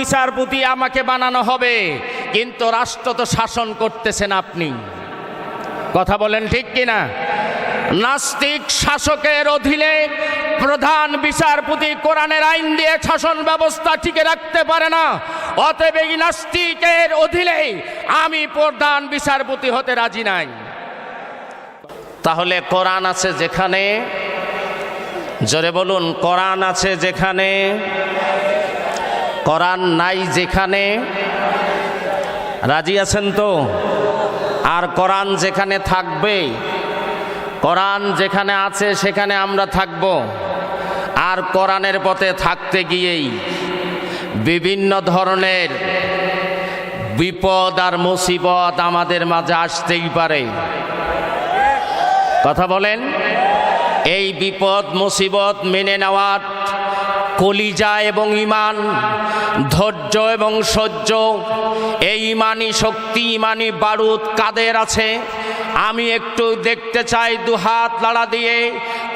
বিচারপতি আমাকে বানানো হবে, কিন্তু রাষ্ট্র তো শাসন করতেছেন আপনি। কথা বলেন ঠিক কিনা? নাস্তিক শাসকের অধীনে প্রধান বিচারপতি কোরআনের আইন দিয়ে শাসন ব্যবস্থা টিকে রাখতে পারে না। অতএব এই নাস্তিকের অধীনে আমি প্রধান বিচারপতি হতে রাজি নাই। তাহলে কোরআন আছে যেখানে, জোরে বলুন, কোরআন আছে যেখানে, কোরআন নাই যেখানে, রাজি আছেন তো? আর কোরআন যেখানে থাকবে, কোরআন যেখানে আছে সেখানে আমরা থাকব। আর কোরআনের পথে থাকতে গিয়েই বিভিন্ন ধরনের বিপদ আর মুসিবত আমাদের মাঝে আসতেই পারে। কথা বলেন। এই বিপদ মুসিবত মেনে নেওয়ার কলিজা এবং ঈমান, ধৈর্য এবং সহ্য, এই ঈমানি শক্তি, ঈমানি বারুদ কাদের আছে? আমি একটু দেখতে চাই দুহাত লাড়া দিয়ে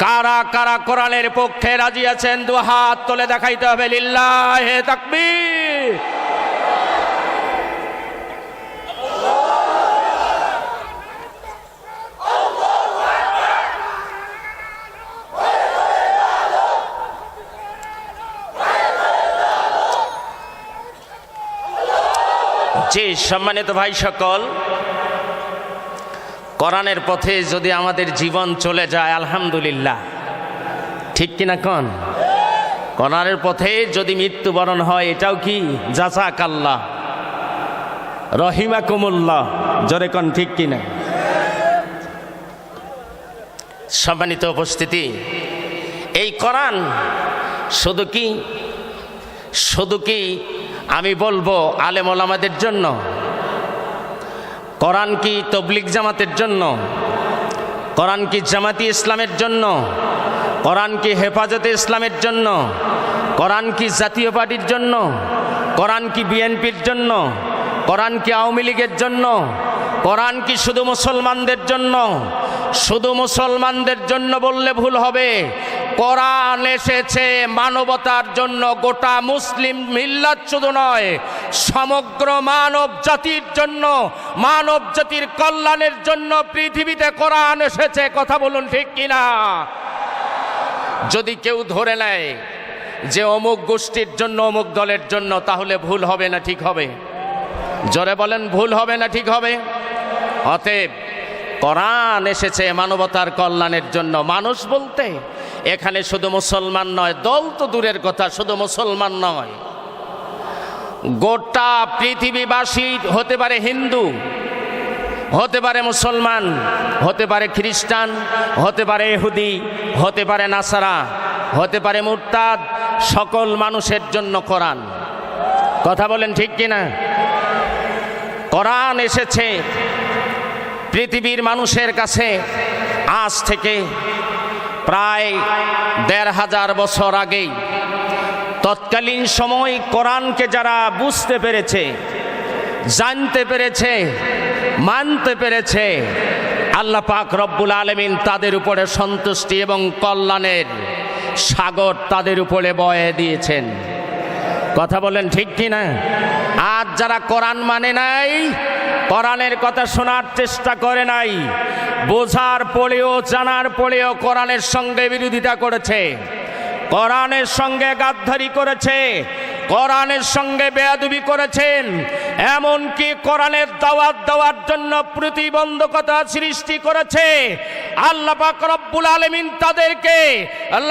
কারা কারা কোরআনের পক্ষে রাজি আছেন। দুহাত তুলে দেখাইতে হবে। লিল্লাহে তাকবীর। জি, সম্মানিত ভাই সকল, কোরআনের পথে যদি আমাদের জীবন চলে যায় আলহামদুলিল্লাহ, ঠিক কিনা কোন? কোরআনের পথে যদি মৃত্যুবরণ হয় এটাও কি জাযাকাল্লাহ রহিমাকুমুল্লাহ, জোরে কোন ঠিক কিনা? সম্মানিত উপস্থিতি, এই কোরআন শুধু কি আমি বলবো আলেম ওলামাদের জন্য? কোরআন কি তবলিগ জামাতের জন্য? কোরআন কি জামাতি ইসলামের জন্য? কোরআন কি হেফাজতে ইসলামের জন্য? কোরআন কি জাতীয় পার্টির জন্য? কোরআন কি বিএনপির জন্য? কোরআন কি আওয়ামী লীগের জন্য? কোরআন কি শুধু মুসলমানদের জন্য? শুধু মুসলমানদের জন্য বললে ভুল হবে। কোরআন এসেছে মানবতার জন্য, গোটা মুসলিম মিল্লাত শুধু নয়, সমগ্র মানব জাতির জন্য, মানব জাতির কল্যাণের জন্য পৃথিবীতে কোরআন এসেছে। কথা বলুন ঠিক কিনা? যদি কেউ ধরে নেয় যে অমুক গোষ্ঠীর জন্য, অমুক দলের জন্য, তাহলে ভুল হবে না ঠিক হবে? জোরে বলেন, ভুল হবে না ঠিক হবে? অতএব কোরআন এসেছে মানবতার কল্যাণের জন্য। মানুষ বলতে এখানে শুধু মুসলমান নয়, দল তো দূরের কথা, শুধু মুসলমান নয়, গোটা পৃথিবীবাসী হতে পারে হিন্দু, হতে পারে মুসলমান, হতে পারে খ্রিস্টান, হতে পারে ইহুদি, হতে পারে নাসারা, হতে পারে মুরতাদ, সকল মানুষের জন্য কোরআন। কথা বলেন ঠিক কিনা? কোরআন এসেছে পৃথিবীর মানুষের কাছে আজ থেকে প্রায় ১৫০০ বছর আগেই। তৎকালীন সময় কোরআনকে যারা বুঝতে পেরেছে, জানতে পেরেছে, মানতে পেরেছে, আল্লাহ পাক রব্বুল আলামিন তাদের উপরে সন্তুষ্টি এবং কল্যাণের সাগর তাদের উপরে বয়ে দিয়েছেন। কথা বলেন ঠিক কিনা? আজ যারা কোরআন মানে নাই, কোরআনের কথা শোনার চেষ্টা করে নাই, বোঝার পরেও জানার পরেও কোরআনের সঙ্গে বিরোধিতা করেছে, কোরআনের সঙ্গে গাদ্দারি করেছে, কোরআনের সঙ্গে বেয়াদবি করেছেন, এমনকি কোরআনের দাওয়াত দেওয়ার জন্য প্রতিবন্ধকতা সৃষ্টি করেছে। আল্লাহ পাক রব্বুল আলামিন তাদেরকে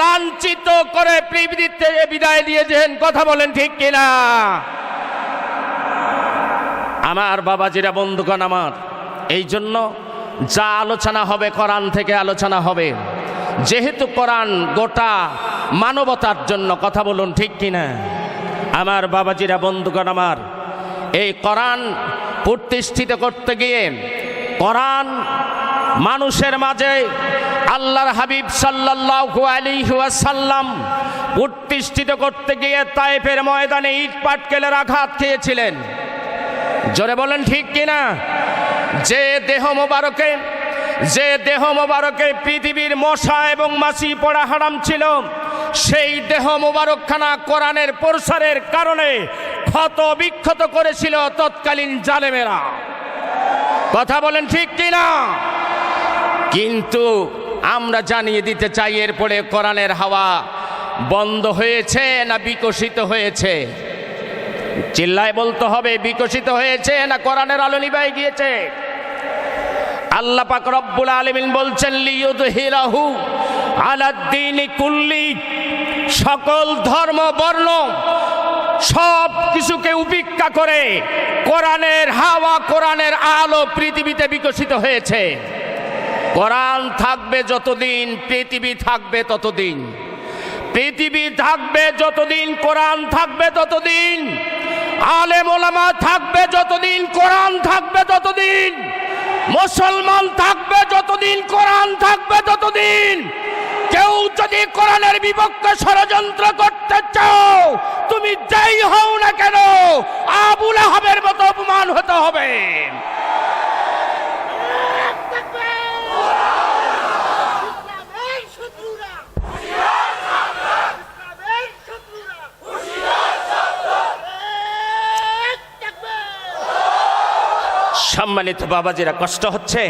লাঞ্ছিত করে পৃথিবীতে বিদায় দিয়েছেন। কথা বলেন ঠিক কিনা? আমার বাবাজিরা, বন্ধুগণ আমার, এই জন্য যা আলোচনা হবে কোরআন থেকে আলোচনা হবে, যেহেতু কোরআন গোটা মানবতার জন্য। কথা বলুন ঠিক কিনা? আমার বাবাজিরা, বন্ধুগণ আমার, এই কোরআন প্রতিষ্ঠিত করতে গিয়ে, কোরআন মানুষের মাঝে আল্লাহর হাবিব সাল্লাল্লাহু আলাইহি ওয়াসাল্লাম প্রতিষ্ঠিত করতে গিয়ে তায়েফের ময়দানে ইট পাটকেলের আঘাত খেয়েছিলেন। জোরে বলেন ঠিক কিনা? যে দেহ মোবারকে পৃথিবীর মশা এবং মাছি পড়া হারাম ছিল, সেই দেহ মোবারকখানা কোরআনের প্রসারের কারণে ক্ষত বিক্ষত করেছিল তৎকালীন জালেমেরা। কথা বলেন ঠিক কিনা? কিন্তু আমরা জানিয়ে দিতে চাই, এরপরে কোরআনের হাওয়া বন্ধ হয়েছে না বিকশিত হয়েছে? চিল্লায় বলতে হবে, বিকশিত হয়েছে না কোরআনের আলো নিভায় গিয়েছে? আল্লাহ পাক রব্বুল আলামিন বলছেন লিইয়ুযহিরাহু আলাদ-দীনি কুল্লি, সকল ধর্ম বর্ণ সব কিছুকে উপেক্ষা করে কোরআনের হাওয়া, কোরআনের আলো পৃথিবীতে বিকশিত হয়েছে। কোরআন থাকবে যতদিন পৃথিবী থাকবে ততদিন, পৃথিবী থাকবে যতদিন কোরআন থাকবে ততদিন, আলেম ওলামা থাকবে যতদিন কোরআন থাকবে ততদিন, মুসলমান থাকবে যতদিন কোরআন থাকবে ততদিন। কেউ যদি কোরআনের বিপক্ষে ষড়যন্ত্র করতে চাও, তুমি যাই হও না কেন আবু লাহাবের মতো অপমান হতে হবে। সম্মানিত বাবাজিরা, কষ্ট হচ্ছে?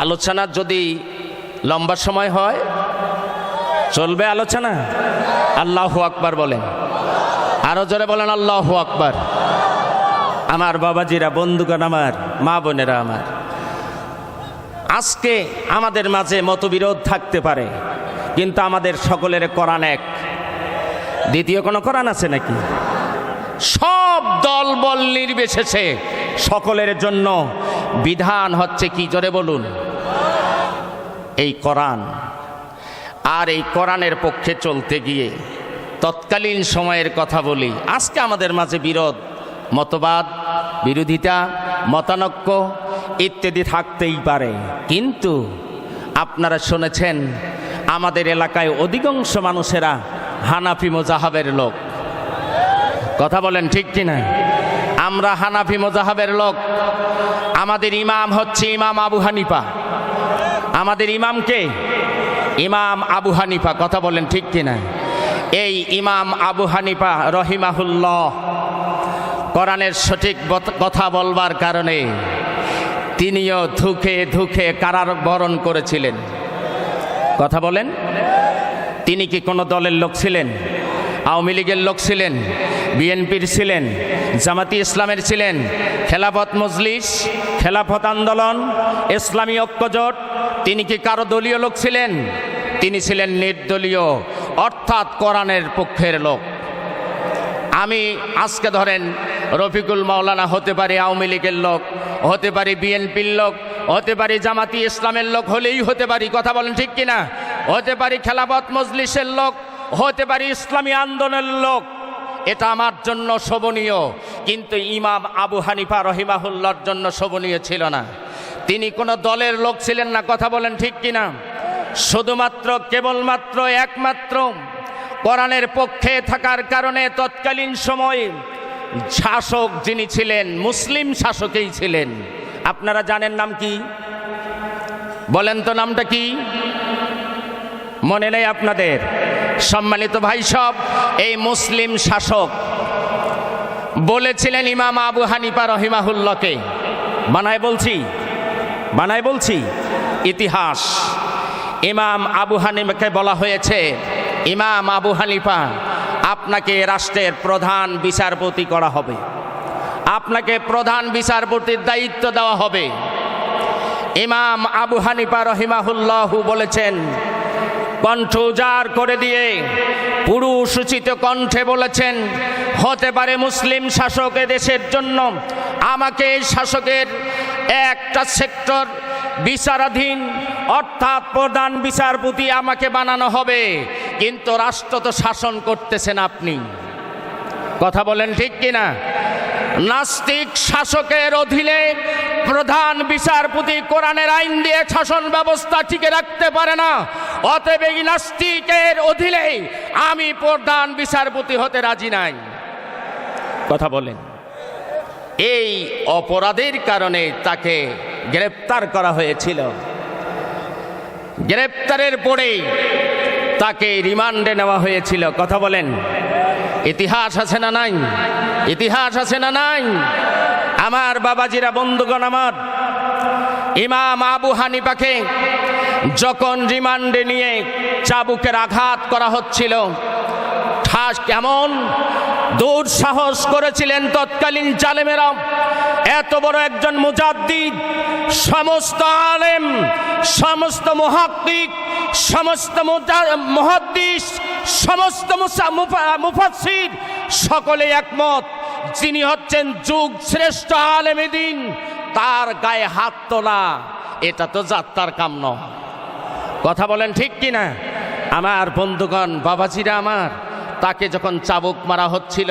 আলোচনা যদি লম্বা সময় হয় চলবে আলোচনা? আল্লাহু আকবার বলেন, আরো জোরে বলেন আল্লাহু আকবার। আমার বাবাজিরা, বন্ধুগণ আমার, মা বোনেরা আমার, আজকে আমাদের মাঝে মতবিরোধ থাকতে পারে, কিন্তু আমাদের সকলের কোরআন এক। দ্বিতীয় কোনো কোরআন আছে নাকি? সব দল বল নির্বিশেষে সকলের জন্য বিধান হচ্ছে কি? জোরে বলুন, এই কোরআন। আর এই কোরআনের পক্ষে চলতে গিয়ে তৎকালীন সময়ের কথা বলি। আজকে আমাদের মাঝে বিরোধ, মতবাদ, বিরোধিতা, মতানৈক্য ইত্যাদি থাকতেই পারে, কিন্তু আপনারা শুনেছেন আমাদের এলাকায় অধিকাংশ মানুষেরা হানাফি মাযহাবের লোক। কথা বলেন ঠিক কিনা? আমরা হানাফি মাযহাবের লোক। আমাদের ইমাম হচ্ছে ইমাম আবু হানিফা। আমাদের ইমামকে ইমাম আবু হানিফা। কথা বলেন ঠিক কিনা? এই ইমাম আবু হানিফা রহিমাহুল্লাহ কোরআনের সঠিক কথা বলবার কারণে তিনিও ধুকে ধুকে কারাবরণ করেছিলেন। কথা বলেন, তিনি কি কোনো দলের লোক ছিলেন? আওয়ামী লীগের লোক ছিলেন? বিএনপির ছিলেন? জামাতি ইসলামের ছিলেন? খেলাফত মজলিস, খেলাফত আন্দোলন, ইসলামী ঐক্যজোট, তিনি কি কারো দলীয় লোক ছিলেন? তিনি ছিলেন নির্দলীয়, অর্থাৎ কোরআনের পক্ষের লোক। আমি আজকে ধরেন রফিকুল মাওলানা হতে পারে আওয়ামী লীগের লোক, হতে পারে বিএনপির লোক, হতে পারে জামাতি ইসলামের লোক, হলেই হতে পারি। কথা বলেন ঠিক কিনা? হতে পারি খেলাফত মজলিসের লোক, হতে পারি ইসলামী আন্দোলনের লোক। এটা আমার জন্য শোভনীয়, কিন্তু ইমাম আবু হানিফা রহিমাহুল্লাহর জন্য শোভনীয় ছিল না। তিনি কোনো দলের লোক ছিলেন না। কথা বলেন ঠিক কিনা? শুধুমাত্র কেবলমাত্র একমাত্র কোরআনের পক্ষে থাকার কারণে তৎকালীন সময়ে শাসক যিনি ছিলেন মুসলিম শাসকই ছিলেন। আপনারা জানেন নাম কি? বলেন তো নামটা কি? মনে নেই আপনাদের? সম্মানিত ভাই সব, এই মুসলিম শাসক বলেছিলেন ইমাম আবু হানিফা রহিমাহুল্লাহকে। বানায় বলছি ইতিহাস। ইমাম আবু হানিফাকে বলা হয়েছে, ইমাম আবু হানিফা, আপনাকে রাষ্ট্রের প্রধান বিচারপতি করা হবে, আপনাকে প্রধান বিচারপতির দায়িত্ব দেওয়া হবে। ইমাম আবু হানিফা রহিমাহুল্লাহ বলেছেন, কণ্ঠ উজাড় করে দিয়ে পুরুষ উচিত কণ্ঠে বলেছেন, হতে পারে মুসলিম শাসক দেশের জন্য আমাকে এই শাসকের একটা সেক্টর বিচারাধীন, অর্থাৎ প্রধান বিচারপতি আমাকে বানানো হবে, কিন্তু রাষ্ট্র তো শাসন করতেছেন আপনি। কথা বলেন ঠিক কিনা? নাস্তিক শাসকের অধীনে প্রধান বিচারপতি কোরআনের আইন দিয়ে শাসন ব্যবস্থা টিকে রাখতে পারে না। অতএব এই নাস্তিকের অধীনে আমি প্রধান বিচারপতি হতে রাজি নাই। কথা বলেন। এই অপরাধের কারণে তাকে গ্রেপ্তার করা হয়েছিল। গ্রেপ্তারের পরেই তাকে রিমান্ডে নেওয়া হয়েছিল। কথা বলেন। ইতিহাস আছে না নাই? ইতিহাস আছে না নাই? আমার বাবাজিরা, বন্ধুগণ আমার, ইমাম আবু হানিফাকে যখন রিমান্ডে নিয়ে চাবুকের আঘাত করা হচ্ছিল, ঠাস কেমন দুঃসাহস করেছিলেন তৎকালীন জালেমেরা। এত বড় একজন মুজাদ্দিদ, সমস্ত আলেম, সমস্ত মুহাক্কিক, সমস্ত মুহাদ্দিস, সমস্ত মুফাসসির সকলে একমত, যিনি হচ্ছেন যুগ শ্রেষ্ঠ আলেমে দ্বীন, তার গায়ে হাত তোলা এটা তো যাত্রার কাম নয়। কথা বলেন ঠিক কিনা? আমার বন্ধুগণ, বাবাজিরা আমার, তাকে যখন চাবুক মারা হচ্ছিল,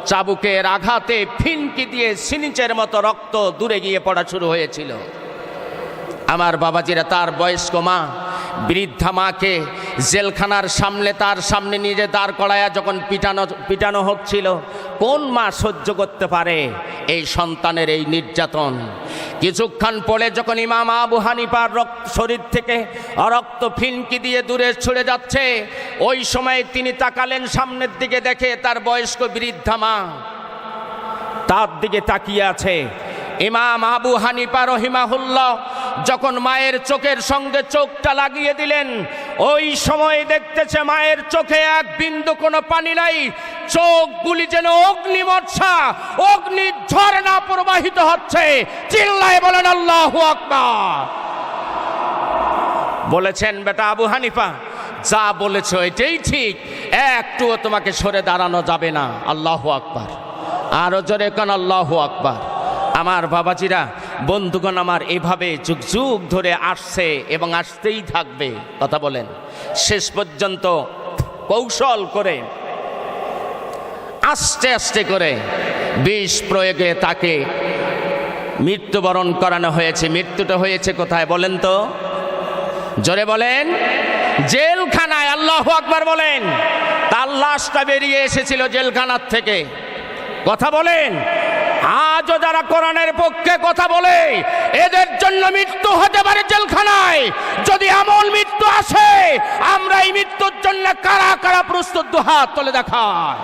চাবুকের আঘাতে ফিনকি দিয়ে সিনিচের মতো রক্ত দূরে গিয়ে পড়া শুরু হয়েছিল। আমার বাবাজিরা, তার বয়স্ক মা, বৃদ্ধা মাকে জেলখানার তার সামনে নিজে দাঁড় করায়া যখন পিটানো হচ্ছিল, কোন মা সহ্য করতে পারে এই সন্তানের এই নির্যাতন? কিছুক্ষণ পরে যখন ইমাম আবু হানিফার শরীর থেকে রক্ত ফিনকি দিয়ে দূরে ছড়ে যাচ্ছে, ওই সময় তিনি তাকালেন সামনের দিকে, দেখে তার বয়স্ক বৃদ্ধা মা তার দিকে তাকিয়ে আছে। ইমাম আবু হানিফা রহিমাহুল্লাহ যখন মায়ের চোখের সঙ্গে চোখটা লাগিয়ে দিলেন, ওই সময় দেখতেছে মায়ের চোখে এক বিন্দু কোনো পানি নাই, চোখগুলি যেন অগ্নিবর্ষা, অগ্নি ঝরনা প্রবাহিত হচ্ছে। চিল্লায় বলেন আল্লাহু আকবার। বলেছেন, বেটা আবু হানিফা, যা বলেছো এটাই ঠিক, একটুও তোমাকে সরে দাঁড়ানো যাবে না। আল্লাহু আকবার। আরো জোরে কান আল্লাহু আকবার। আমার বাবাজিরা, বন্ধুগণ আমার, এভাবে যুগ যুগ ধরে আসছে এবং আসতেই থাকবে। কথা বলেন। শেষ পর্যন্ত কৌশল করে আস্তে আস্তে করে বিষ প্রয়োগে তাকে মৃত্যুবরণ করানো হয়েছে। মৃত্যুটা হয়েছে কোথায় বলেন তো? জোরে বলেন। জেলখানায়। আল্লাহু আকবার বলেন। তার লাশটা বেরিয়ে এসেছিল জেলখানার থেকে। কথা বলেন। আজও যারা কোরআনের পক্ষে কথা বলে, এদের জন্য মৃত্যু হতে পারে জেলখানায়। যদি এমন মৃত্যু আসে, আমরা এই মৃত্যুর জন্য কারা কারা প্রস্তুত, দুহাত তুলে দেখায়।